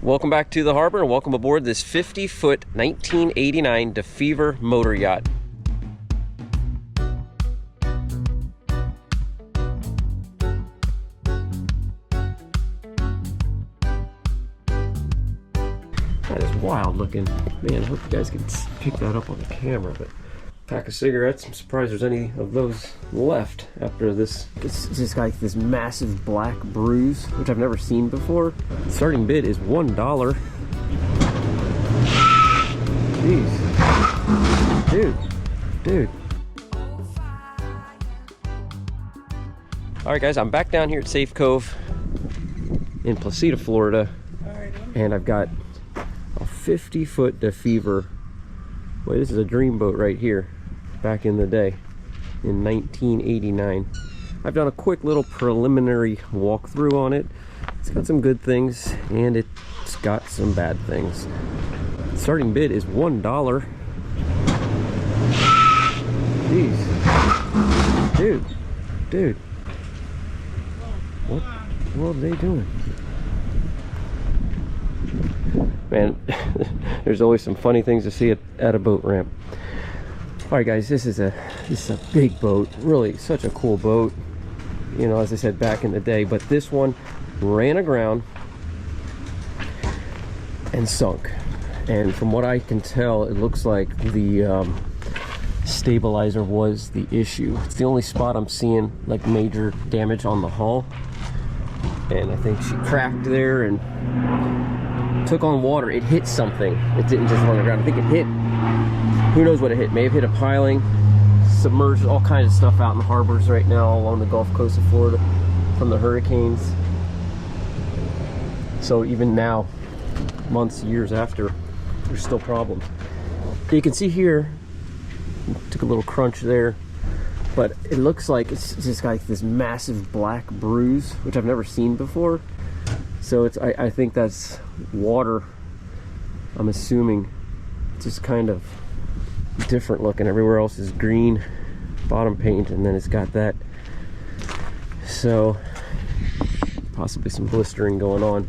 Welcome back to the harbor and welcome aboard this 50-foot 1989 DeFever motor yacht. That is wild looking. Man, I hope you guys can pick that up on the camera, but pack of cigarettes. I'm surprised there's any of those left after this. It's just got this massive black bruise, which I've never seen before. The starting bid is $1. Jeez. Dude. All right, guys, I'm back down here at Safe Cove in Placida, Florida, and I've got a 50-foot DeFever. Boy, this is a dream boat right here. Back in the day, in 1989. I've done a quick little preliminary walkthrough on it. It's got some good things, and it's got some bad things. The starting bid is $1. Jeez. Dude. What the world are they doing? Man, there's always some funny things to see at a boat ramp. All right, guys, this is a big boat. Really, such a cool boat. You know, as I said, back in the day. But this one ran aground and sunk. And from what I can tell, it looks like the stabilizer was the issue. It's the only spot I'm seeing like major damage on the hull. And I think she cracked there and took on water. It hit something. It didn't just run aground. I think it hit. Who knows what it hit? May have hit a piling, submerged, all kinds of stuff out in the harbors right now along the Gulf Coast of Florida from the hurricanes. So even now, months, years after, there's still problems. You can see here, took a little crunch there, but it looks like it's just got this massive black bruise, which I've never seen before. So I think that's water, I'm assuming. It's just kind of different looking. Everywhere else is green bottom paint, and then it's got that. So possibly some blistering going on.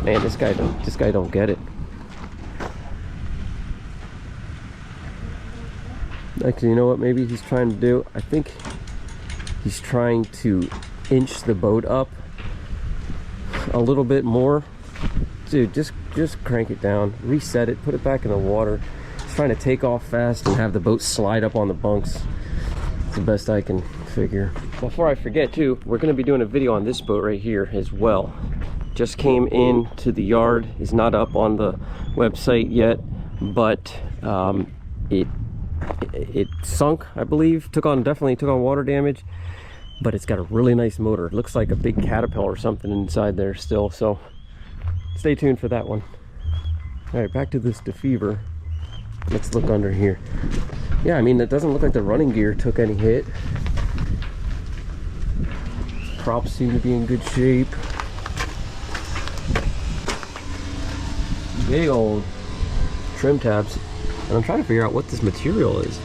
Man, this guy don't get it. Actually, you know what maybe he's trying to do? I think he's trying to inch the boat up a little bit more. Dude, just crank it down, reset it, put it back in the water. He's trying to take off fast and have the boat slide up on the bunks. It's the best I can figure. Before I forget too, we're going to be doing a video on this boat right here as well. Just came in to the yard. It's not up on the website yet, but it sunk, I believe. Definitely took on water damage, but it's got a really nice motor. It looks like a big Caterpillar or something inside there still, so stay tuned for that one. All right, back to this DeFever. Let's look under here. Yeah, I mean, it doesn't look like the running gear took any hit. Props seem to be in good shape. Big old trim tabs. And I'm trying to figure out what this material is.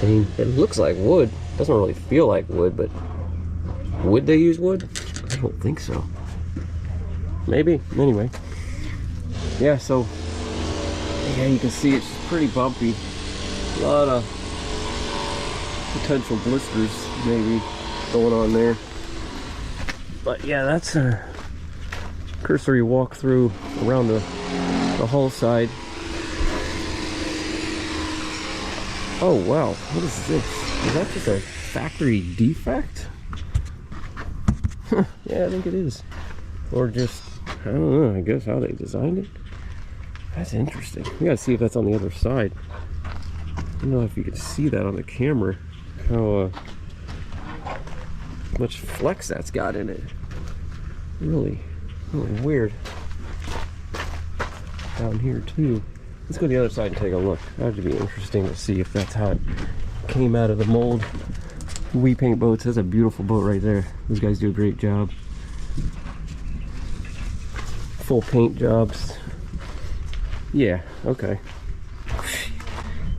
I mean, it looks like wood. Doesn't really feel like wood, but would they use wood? I don't think so. Maybe. Anyway, yeah, so yeah, you can see it's pretty bumpy. A lot of potential blisters maybe going on there. But yeah, that's a cursory walkthrough around the hull side. Oh wow, what is this? Is that just a factory defect? Yeah, I think it is. Or just, I don't know, I guess how they designed it. That's interesting. We gotta see if that's on the other side. I don't know if you can see that on the camera, how much flex that's got in it. Really weird. Down here too. Let's go to the other side and take a look. That would be interesting to see if that's how it came out of the mold. We paint boats. That's a beautiful boat right there. Those guys do a great job. Full paint jobs. Yeah, okay.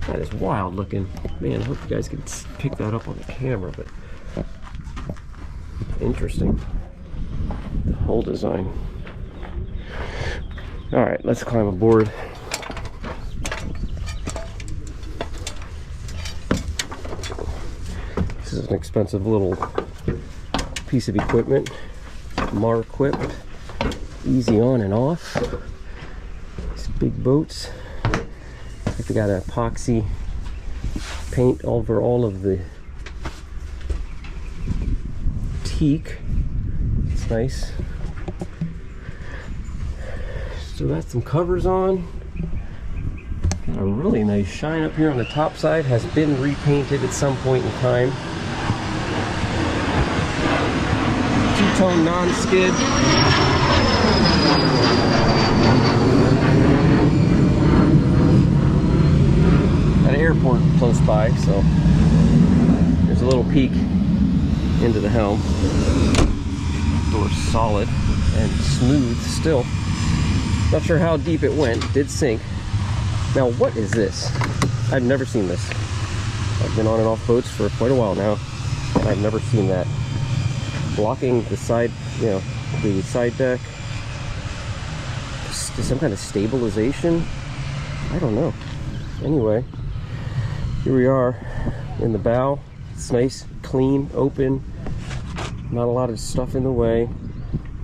That is wild looking. Man, I hope you guys can pick that up on the camera, but interesting. the whole design. All right, let's climb aboard. This is an expensive little piece of equipment. Mar equipped, easy on and off. These big boats. They got an epoxy paint over all of the teak. It's nice. So that's some covers on. Got a really nice shine up here on the top side. Has been repainted at some point in time. Two-tone non-skid. At an airport close by, so there's a little peek into the helm. Door's solid and smooth still. Not sure how deep it went. It did sink. Now, what is this? I've never seen this. I've been on and off boats for quite a while now, and I've never seen that. Blocking the side, you know, the side deck. Some kind of stabilization? I don't know. Anyway, here we are in the bow. It's nice, clean, open. Not a lot of stuff in the way.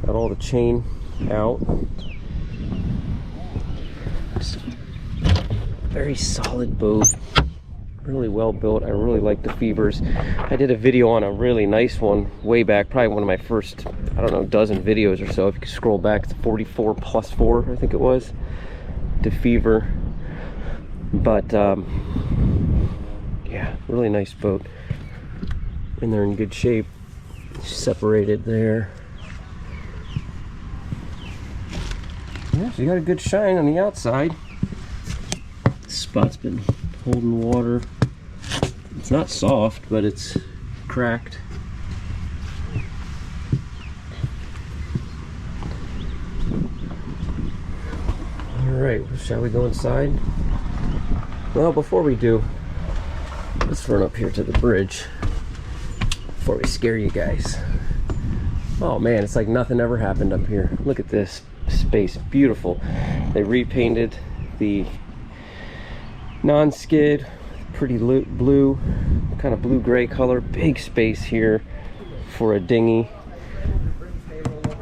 Got all the chain out. Very solid boat. Really well built. I really like the DeFevers. I did a video on a really nice one way back, probably one of my first, I don't know, dozen videos or so. If you could scroll back, it's 44+4, I think it was. DeFever. But yeah, really nice boat. And they're in good shape. Separated there. Yeah, so you got a good shine on the outside. This spot's been holding water. It's not soft, but it's cracked. Alright, shall we go inside? Well, before we do, let's run up here to the bridge before we scare you guys. Oh man, it's like nothing ever happened up here. Look at this space, beautiful. They repainted the non-skid, pretty blue, kind of blue-gray color. Big space here for a dinghy.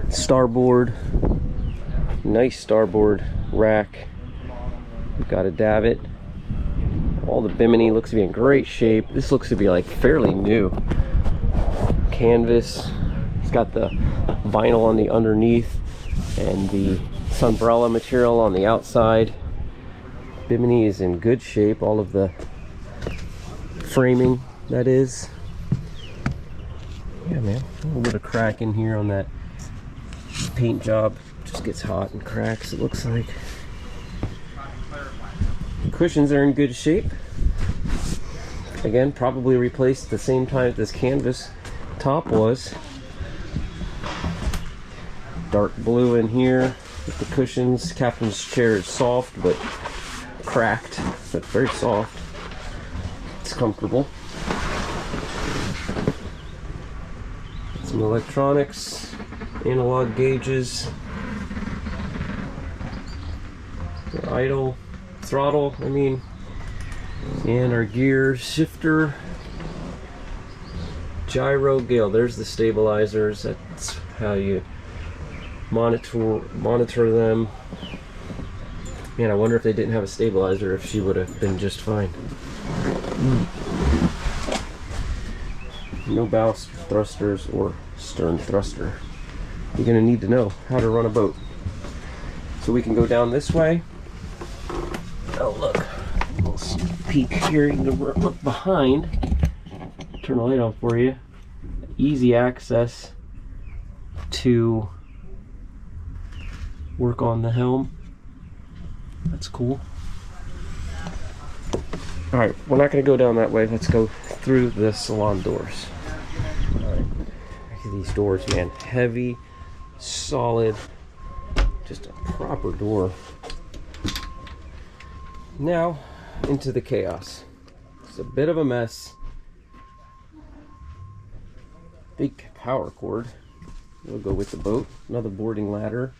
Starboard, nice starboard rack. We've got a davit. All the bimini looks to be in great shape. This looks to be like fairly new. Canvas. It's got the vinyl on the underneath and the sunbrella material on the outside. Bimini is in good shape. All of the framing, that is. Yeah, man. A little bit of crack in here on that paint job. Just gets hot and cracks, it looks like. Cushions are in good shape. Again, probably replaced at the same time that this canvas top was. Dark blue in here with the cushions. Captain's chair is soft but cracked, but very soft. It's comfortable. Some electronics, analog gauges, the idle throttle, and our gear shifter, gyro gale. There's the stabilizers. That's how you monitor them. Man, I wonder if they didn't have a stabilizer, if she would have been just fine. No bow thrusters or stern thruster. You're gonna need to know how to run a boat. So we can go down this way. Oh look, a little sneak peek here. You can look behind. Turn the light on for you. Easy access to work on the helm. That's cool. Alright, we're not going to go down that way. Let's go through the salon doors. Alright, look at these doors, man. Heavy, solid, just a proper door. Now, into the chaos. It's a bit of a mess. Big power cord. It'll go with the boat. Another boarding ladder.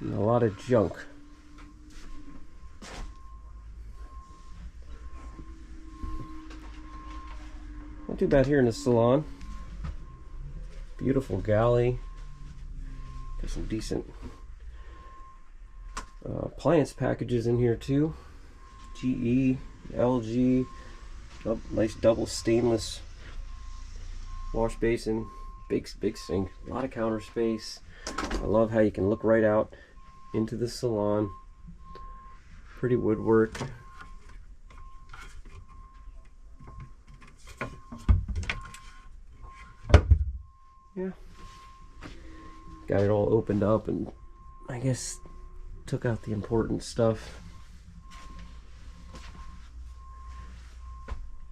And a lot of junk. Not too bad here in the salon. Beautiful galley. Got some decent appliance packages in here too. GE, LG. Oh, nice double stainless wash basin. Big sink. A lot of counter space. I love how you can look right out into the salon. Pretty woodwork. Yeah. Got it all opened up and I guess took out the important stuff.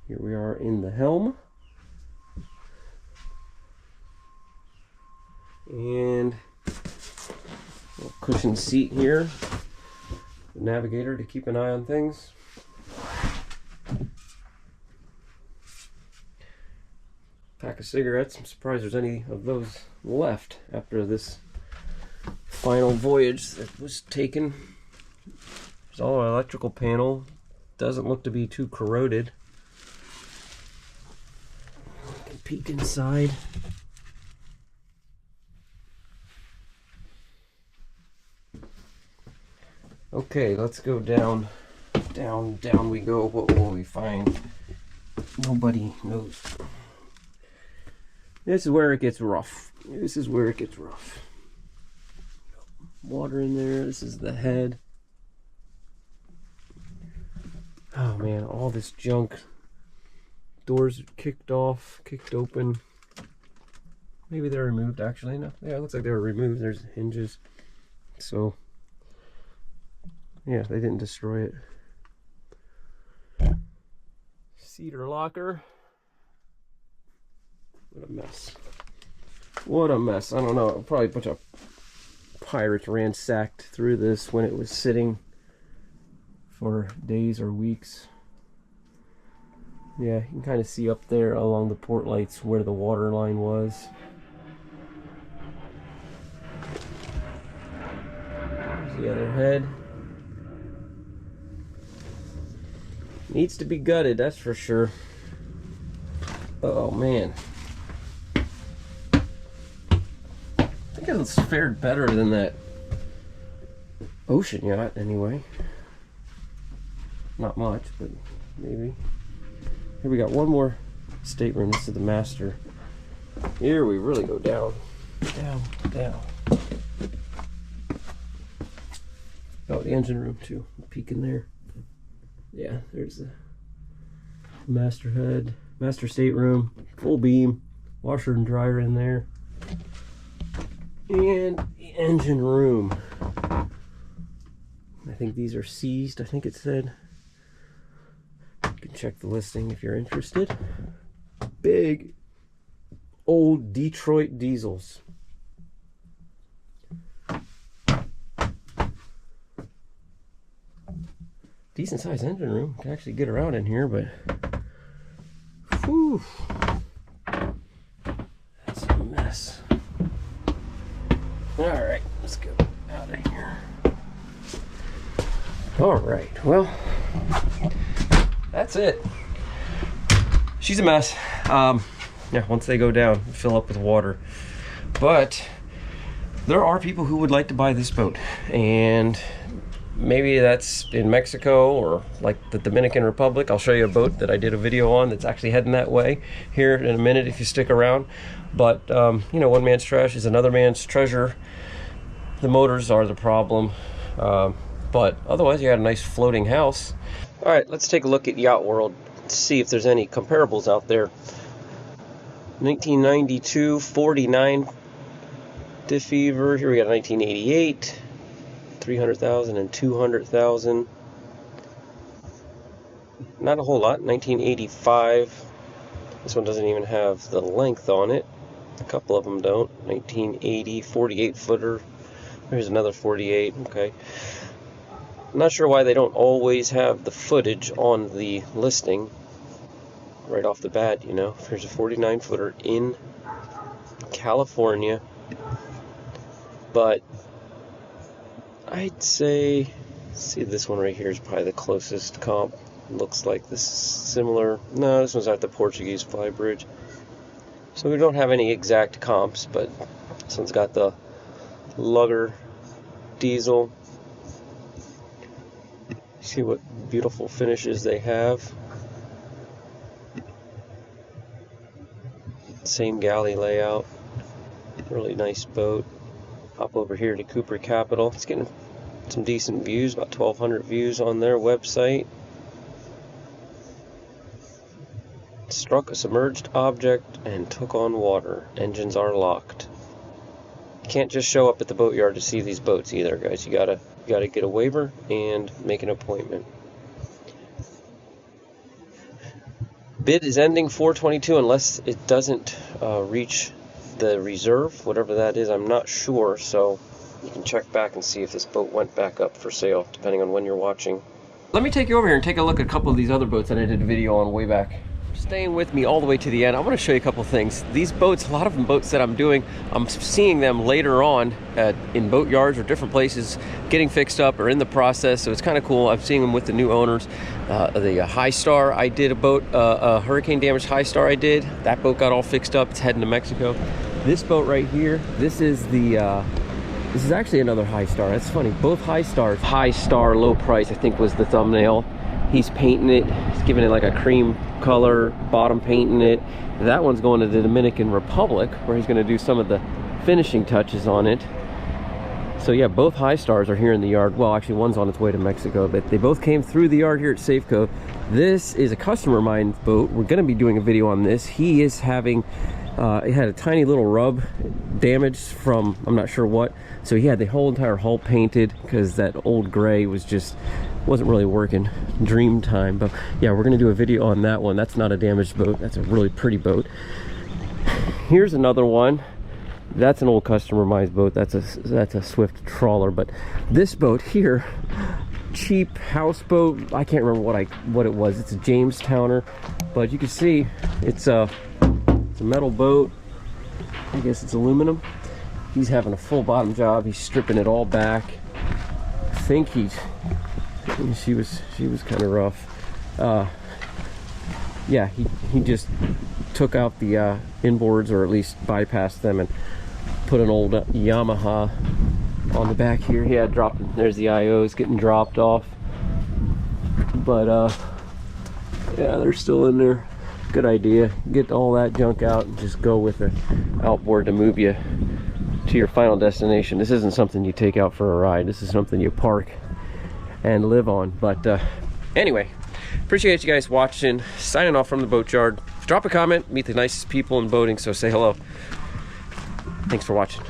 Here we are in the helm. And a little cushion seat here. The navigator to keep an eye on things. Pack of cigarettes. I'm surprised there's any of those left after this final voyage that was taken. There's all our electrical panel. Doesn't look to be too corroded. You can peek inside. Okay, let's go down. Down we go. What will we find? Nobody knows. This is where it gets rough. This is where it gets rough. Water in there. This is the head. Oh man, all this junk. Doors kicked off, kicked open. Maybe they're removed actually. No, yeah, it looks like they were removed. There's hinges. So, yeah, they didn't destroy it. Cedar locker. What a mess. What a mess. I don't know. Probably a bunch of pirates ransacked through this when it was sitting for days or weeks. Yeah, you can kind of see up there along the port lights where the water line was. There's the other head. Needs to be gutted, that's for sure. Oh man. I think it's fared better than that ocean yacht anyway. Not much, but maybe. Here we got one more stateroom. This is the master. Here we really go down. Down. Oh, the engine room too. Peek in there. Yeah, there's the master head, master stateroom, full beam, washer and dryer in there. And the engine room. I think these are seized, I think it said. You can check the listing if you're interested. Big old Detroit diesels. Decent sized engine room. Can actually get around in here, but whew, that's a mess. Alright, let's go out of here. Alright, well, that's it. She's a mess. Yeah, once they go down, fill up with water. But there are people who would like to buy this boat, and maybe that's in Mexico or like the Dominican Republic. I'll show you a boat that I did a video on that's actually heading that way here in a minute if you stick around. But you know, one man's trash is another man's treasure. The motors are the problem, but otherwise you got a nice floating house. All right, let's take a look at Yacht World to see if there's any comparables out there. 1992 49 DeFever. Here we got 1988. 300,000 and 200,000. Not a whole lot. 1985. This one doesn't even have the length on it. A couple of them don't. 1980 48 footer. Here's another 48. Okay. I'm not sure why they don't always have the footage on the listing right off the bat, you know. Here's a 49 footer in California, but I'd say, see, this one right here is probably the closest comp. Looks like this is similar. No, this one's at the Portuguese flybridge. So we don't have any exact comps, but this one's got the lugger diesel. See what beautiful finishes they have. Same galley layout. Really nice boat. Hop over here to Cooper Capital. It's getting some decent views, about 1,200 views on their website. Struck a submerged object and took on water. Engines are locked. You can't just show up at the boatyard to see these boats either, guys. You gotta get a waiver and make an appointment. Bid is ending 4/22 unless it doesn't reach the reserve, whatever that is. I'm not sure, so you can check back and see if this boat went back up for sale, depending on when you're watching. Let me take you over here and take a look at a couple of these other boats that I did a video on way back. Staying with me all the way to the end, I want to show you a couple things. These boats, a lot of them boats that I'm doing, I'm seeing them later on in boat yards or different places getting fixed up or in the process, so it's kind of cool. I'm seeing them with the new owners. The High Star, I did a boat, a hurricane damaged High Star I did. That boat got all fixed up. It's heading to Mexico. This boat right here, this is actually another High Star. That's funny. Both High Stars. High Star, low price, I think was the thumbnail. He's painting it. He's giving it like a cream color, bottom painting it. That one's going to the Dominican Republic, where he's going to do some of the finishing touches on it. So yeah, both High Stars are here in the yard. Well, actually one's on its way to Mexico, but they both came through the yard here at Safeco. This is a customer of mine's boat. We're going to be doing a video on this. He is having, it had a tiny little rub damage from, I'm not sure what. So he had the whole entire hull painted because that old gray wasn't really working. Dream time. But yeah, we're going to do a video on that one. That's not a damaged boat. That's a really pretty boat. Here's another one. That's an old customer of mine's boat. That's a Swift trawler. But this boat here, cheap houseboat. I can't remember what it was. It's a Jamestowner, but you can see it's a metal boat. I guess it's aluminum. He's having a full bottom job. He's stripping it all back. I think she was kind of rough. Yeah, he just took out the inboards, or at least bypassed them, and put an old Yamaha on the back here. He had dropped, there's the IOs getting dropped off, but yeah, they're still in there. Good idea. Get all that junk out and just go with an outboard to move you to your final destination. This isn't something you take out for a ride. This is something you park and live on. But anyway, appreciate you guys watching. Signing off from the boat yard. Drop a comment. Meet the nicest people in boating, so say hello. Thanks for watching.